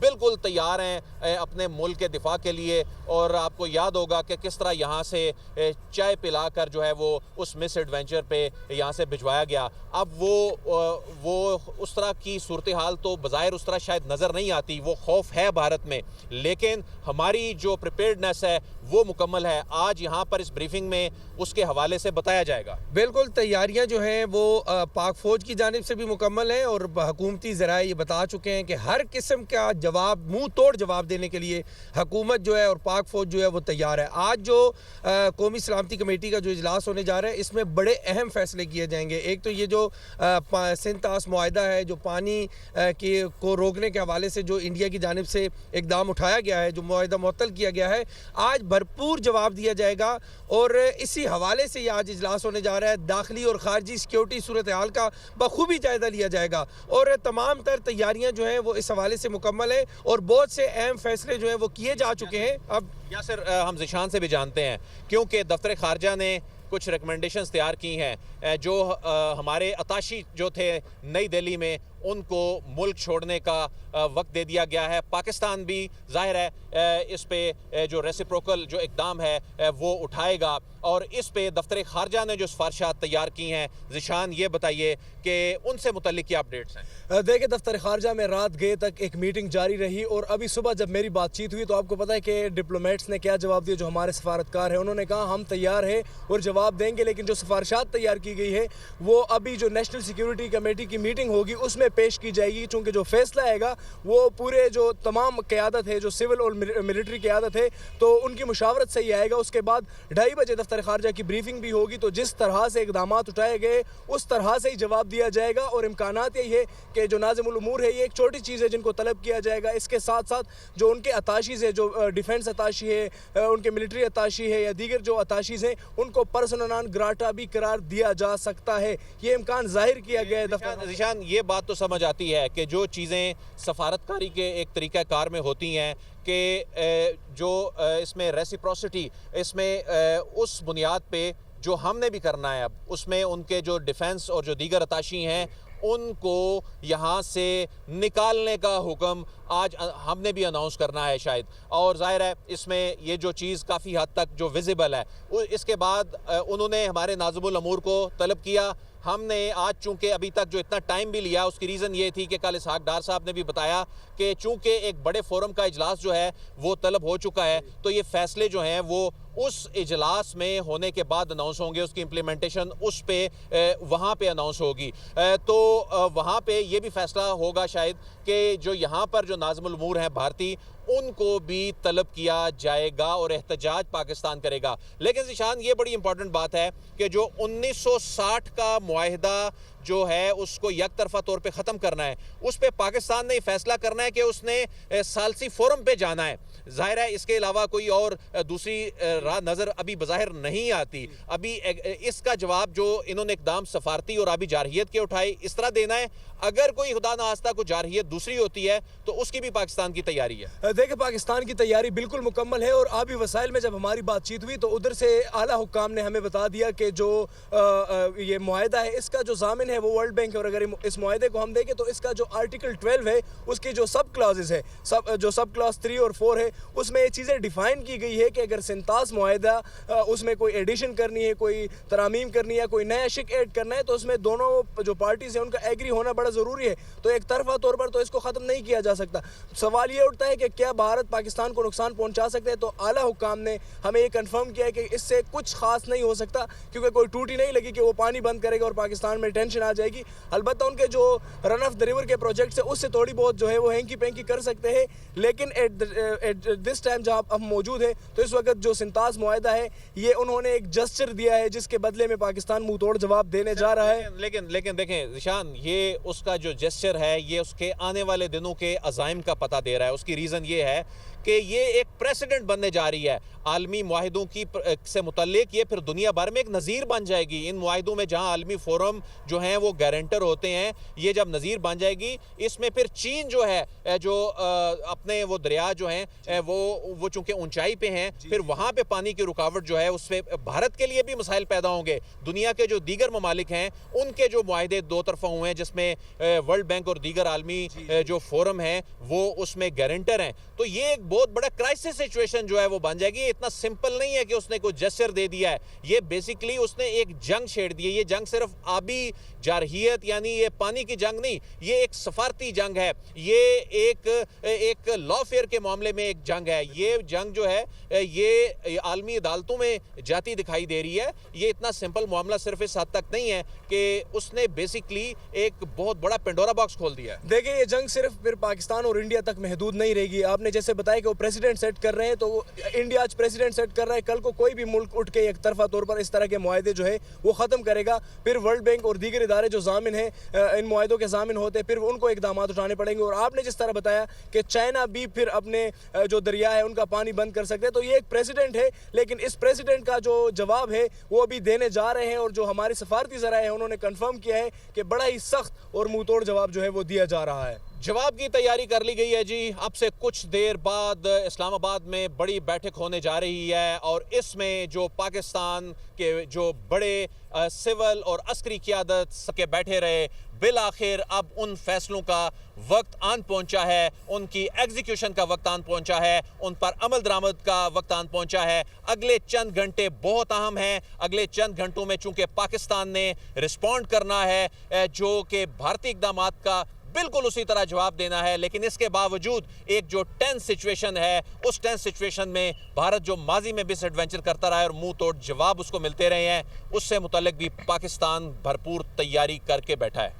بالکل تیار ہیں اپنے ملک کے دفاع کے لیے. اور آپ کو یاد ہوگا کہ کس طرح یہاں سے چائے پلا کر جو ہے وہ اس مس ایڈونچر پہ یہاں سے بھجوایا گیا. اب وہ اس طرح کی صورتحال تو بظاہر اس طرح شاید نظر نہیں آتی, وہ خوف ہے بھارت میں, لیکن ہماری جو پریپیئرڈنیس ہے وہ مکمل ہے. آج یہاں پر اس بریفنگ میں اس کے حوالے سے بتایا جائے گا. بالکل تیاریاں جو ہیں وہ پاک فوج کی جانب سے بھی مکمل ہیں, اور حکومتی ذرائع یہ بتا چکے ہیں کہ ہر قسم کا جواب, منہ توڑ جواب دینے کے لیے حکومت جو ہے اور پاک فوج جو ہے وہ تیار ہے. آج جو قومی سلامتی کمیٹی کا جو اجلاس ہونے جا رہا ہے اس میں بڑے اہم فیصلے کیے جائیں گے. ایک تو یہ جو سنتاس معاہدہ ہے, جو پانی کو روکنے کے حوالے سے جو انڈیا کی جانب سے اقدام اٹھایا گیا ہے, جو معاہدہ معطل کیا گیا ہے, آج بھرپور جواب دیا جائے گا. اور اسی حوالے سے یہ آج اجلاس ہونے جا رہا ہے. داخلی اور خارجی سیکیورٹی صورتحال کا بخوبی جائزہ لیا جائے گا, اور تمام تر تیاریاں جو ہیں وہ اس حوالے سے مکمل ہیں, اور بہت سے اہم فیصلے جو ہیں وہ کیے جا چکے ہیں. اب یاسر, ہم ذیشان سے بھی جانتے ہیں, کیونکہ دفتر خارجہ نے کچھ ریکمنڈیشنز تیار کی ہیں, جو ہمارے اتاشی جو تھے نئی دہلی میں ان کو ملک چھوڑنے کا وقت دے دیا گیا ہے. پاکستان بھی ظاہر ہے اس پہ جو ریسیپروکل جو اقدام ہے وہ اٹھائے گا, اور اس پہ دفتر خارجہ نے جو سفارشات تیار کی ہیں, ذیشان یہ بتائیے کہ ان سے متعلق کیا اپڈیٹس ہیں؟ دیکھیں, دفتر خارجہ میں رات گئے تک ایک میٹنگ جاری رہی, اور ابھی صبح جب میری بات چیت ہوئی تو آپ کو پتہ ہے کہ ڈپلومیٹس نے کیا جواب دیا. جو ہمارے سفارتکار ہیں انہوں نے کہا ہم تیار ہیں اور جواب دیں گے, لیکن جو سفارشات تیار کی گئی ہے وہ ابھی جو نیشنل سیکیورٹی کمیٹی کی میٹنگ ہوگی اس میں پیش کی جائے گی, چونکہ جو فیصلہ آئے گا وہ پورے جو تمام قیادت ہے, جو سول اور ملٹری قیادت ہے, تو ان کی مشاورت سے ہی آئے گا. اس کے بعد 2:30 بجے دفتر خارجہ کی بریفنگ بھی ہوگی, تو جس طرح سے اقدامات اٹھائے گئے اس طرح سے ہی جواب دیا جائے گا. اور امکانات یہی ہے کہ جو ناظم الامور ہے یہ ایک چھوٹی چیز ہے جن کو طلب کیا جائے گا. اس کے ساتھ ساتھ جو ان کے اتاشیز ہے, جو ڈیفنس اتاشی ہے, ان کے ملٹری اتاشی ہے, یا دیگر جو اتاشیز ہیں, ان کو پرسنا نان گراٹا بھی قرار دیا جا سکتا ہے. یہ امکان ظاہر کیا گیا ہے. ذیشان, یہ بات تو سمجھ آتی ہے کہ جو چیزیں سفارتکاری کے ایک طریقہ کار میں ہوتی ہیں کہ جو اس میں ریسیپروسٹی, اس میں اس بنیاد پہ جو ہم نے بھی کرنا ہے, اب اس میں ان کے جو ڈیفنس اور جو دیگر اتاشی ہیں ان کو یہاں سے نکالنے کا حکم آج ہم نے بھی اناؤنس کرنا ہے شاید. اور ظاہر ہے اس میں یہ جو چیز کافی حد تک جو ویزیبل ہے, اس کے بعد انہوں نے ہمارے ناظم الامور کو طلب کیا. ہم نے آج چونکہ ابھی تک جو اتنا ٹائم بھی لیا اس کی ریزن یہ تھی کہ کل اسحاق ڈار صاحب نے بھی بتایا کہ چونکہ ایک بڑے فورم کا اجلاس جو ہے وہ طلب ہو چکا ہے, تو یہ فیصلے جو ہیں وہ اس اجلاس میں ہونے کے بعد اناؤنس ہوں گے. اس کی امپلیمنٹیشن اس پہ وہاں پہ اناؤنس ہوگی, تو وہاں پہ یہ بھی فیصلہ ہوگا شاید کہ جو یہاں پر جو ناظم الامور ہیں بھارتی, ان کو بھی طلب کیا جائے گا اور احتجاج پاکستان کرے گا. لیکن ذیشان, یہ بڑی امپورٹنٹ بات ہے کہ جو 1960 کا معاہدہ جو ہے اس کو یک طرفہ طور پہ ختم کرنا ہے, اس پہ پاکستان نے یہ فیصلہ کرنا ہے کہ اس نے ثالثی فورم پہ جانا ہے. ظاہر ہے اس کے علاوہ کوئی اور دوسری راہ نظر ابھی بظاہر نہیں آتی. ابھی اس کا جواب جو انہوں نے اقدام سفارتی اور آبی جارحیت کے اٹھائے اس طرح دینا ہے. اگر کوئی خدا نخواستہ کوئی جارحیت دوسری ہوتی ہے تو اس کی بھی پاکستان کی تیاری ہے. دیکھیں, پاکستان کی تیاری بالکل مکمل ہے, اور آبی وسائل میں جب ہماری بات چیت ہوئی تو ادھر سے اعلیٰ حکام نے ہمیں بتا دیا کہ جو یہ معاہدہ ہے اس کا جو ضامن ہے وہ ورلڈ بینک ہے, اور اگر اس معاہدے کو ہم دیکھیں تو اس کا جو آرٹیکل 12 ہے اس کی جو سب کلازز ہے, جو سب کلاس 3 اور 4 ہے, اس میں یہ چیزیں ڈیفائن کی گئی ہے کہ اگر سنتاس معاہدہ اس میں کوئی ایڈیشن کرنی ہے, کوئی ترامیم کرنی ہے, کوئی نیا شک ایڈ کرنا ہے, تو اس میں دونوں جو پارٹیز ہیں ان کا ایگری ہونا بڑا ضروری ہے. تو ایک طرفہ طور پر تو اس کو ختم نہیں کیا جا سکتا. سوال یہ اٹھتا ہے کہ کیا بھارت پاکستان کو نقصان پہنچا سکتے ہیں, تو اعلیٰ حکام نے ہمیں یہ کنفرم کیا ہے کہ اس سے کچھ خاص نہیں ہو سکتا, کیونکہ کوئی ٹوٹی نہیں لگی کہ وہ پانی بند کرے گا اور پاکستان میں ٹینشن آ جائے گی. البتہ ان کے جو رن آف دا ریور کے پروجیکٹس ہیں اس سے تھوڑی بہت جو ہے وہ ہینکی پینکی کر سکتے ہیں, لیکن ایٹ دس ٹائم جہاں ہم موجود ہیں تو اس وقت جو سنتاس معاہدہ ہے یہ انہوں نے ایک جسچر دیا ہے جس کے بدلے میں پاکستان منہ توڑ جواب دینے جا رہا ہے. لیکن دیکھیں ذیشان, یہ اس کا جو جسچر ہے یہ اس کے آنے والے دنوں کے عزائم کا پتہ دے رہا ہے. اس کی ریزن یہ ہے کہ یہ ایک پریسیڈنٹ بننے جا رہی ہے عالمی معاہدوں کی سے متعلق. یہ پھر دنیا بھر میں ایک نظیر بن جائے گی ان معاہدوں میں, جہاں عالمی فورم جو ہیں ہیں وہ گارنٹر ہوتے ہیں. یہ جب نظیر بن جائے گی اس میں پھر چین جو ہے جو اپنے وہ دریا جو ہیں وہ چونکہ اونچائی پہ ہیں, پھر وہاں پہ پانی کی رکاوٹ جو ہے اس پہ بھارت کے لیے بھی مسائل پیدا ہوں گے. دنیا کے جو دیگر ممالک ہیں ان کے جو معاہدے دو طرفہ ہوئے ہیں جس میں ورلڈ بینک اور دیگر عالمی جو فورم ہیں وہ اس میں گارنٹر ہیں, تو یہ ایک بہت بڑا کرائسس سچویشن جو ہے وہ بن جائے گی. یہ اتنا سمپل نہیں ہے کہ اس نے کوئی جسچر دے دیا ہے, یہ بیسیکلی اس نے ایک جنگ چھیڑ دی ہے. یہ جنگ صرف آبی جارحیت یعنی یہ پانی کی جنگ نہیں, یہ ایک سفارتی جنگ ہے, یہ ایک لا فیئر کے معاملے میں ایک جنگ ہے. یہ جنگ جو ہے یہ عالمی عدالتوں میں جاتی دکھائی دے رہی ہے. یہ اتنا سمپل معاملہ صرف اس حد تک نہیں ہے کہ اس نے بیسیکلی ایک بہت بڑا پینڈورا باکس کھول دیا ہے. دیکھیں یہ جنگ صرف پھر پاکستان اور انڈیا تک محدود نہیں رہے گی. آپ نے جیسے بتایا کہ وہ پریزیڈنٹ سیٹ کر رہے ہیں, تو انڈیا آج پریزیڈنٹ سیٹ کر رہا ہے, کل کو کوئی بھی ملک اٹھ کے ایک طرفہ طور پر اس طرح کے معاہدے جو ہے وہ ختم کرے گا. پھر ورلڈ بینک اور دیگر ادارے جو ضامن ہیں ان معاہدوں کے ضامن ہوتے ہیں, پھر ان کو اقدامات اٹھانے پڑیں گے. اور آپ نے جس طرح بتایا کہ چائنا بھی پھر اپنے جو دریا ہے ان کا پانی بند کر سکتے ہیں, تو یہ ایک پریزیڈنٹ ہے, لیکن اس پریزیڈنٹ کا جو جواب ہے وہ ابھی دینے جا رہے ہیں. اور جو ہمارے سفارتی ذرائع ہیں انہوں نے کنفرم کیا ہے کہ بڑا ہی سخت اور منہ توڑ جواب جو ہے وہ دیا جا رہا ہے. جواب کی تیاری کر لی گئی ہے جی. اب سے کچھ دیر بعد اسلام آباد میں بڑی بیٹھک ہونے جا رہی ہے, اور اس میں جو پاکستان کے جو بڑے سول اور عسکری قیادت کے بیٹھے رہے, بالآخر اب ان فیصلوں کا وقت آن پہنچا ہے, ان کی ایگزیکیوشن کا وقت آن پہنچا ہے, ان پر عمل درآمد کا وقت آن پہنچا ہے. اگلے چند گھنٹے بہت اہم ہیں. اگلے چند گھنٹوں میں چونکہ پاکستان نے رسپونڈ کرنا ہے, جو کہ بھارتی اقدامات کا بالکل اسی طرح جواب دینا ہے, لیکن اس کے باوجود ایک جو ٹینس سچویشن ہے اس ٹینس سچویشن میں بھارت جو ماضی میں بس ایڈونچر کرتا رہا ہے اور منہ توڑ جواب اس کو ملتے رہے ہیں, اس سے متعلق بھی پاکستان بھرپور تیاری کر کے بیٹھا ہے.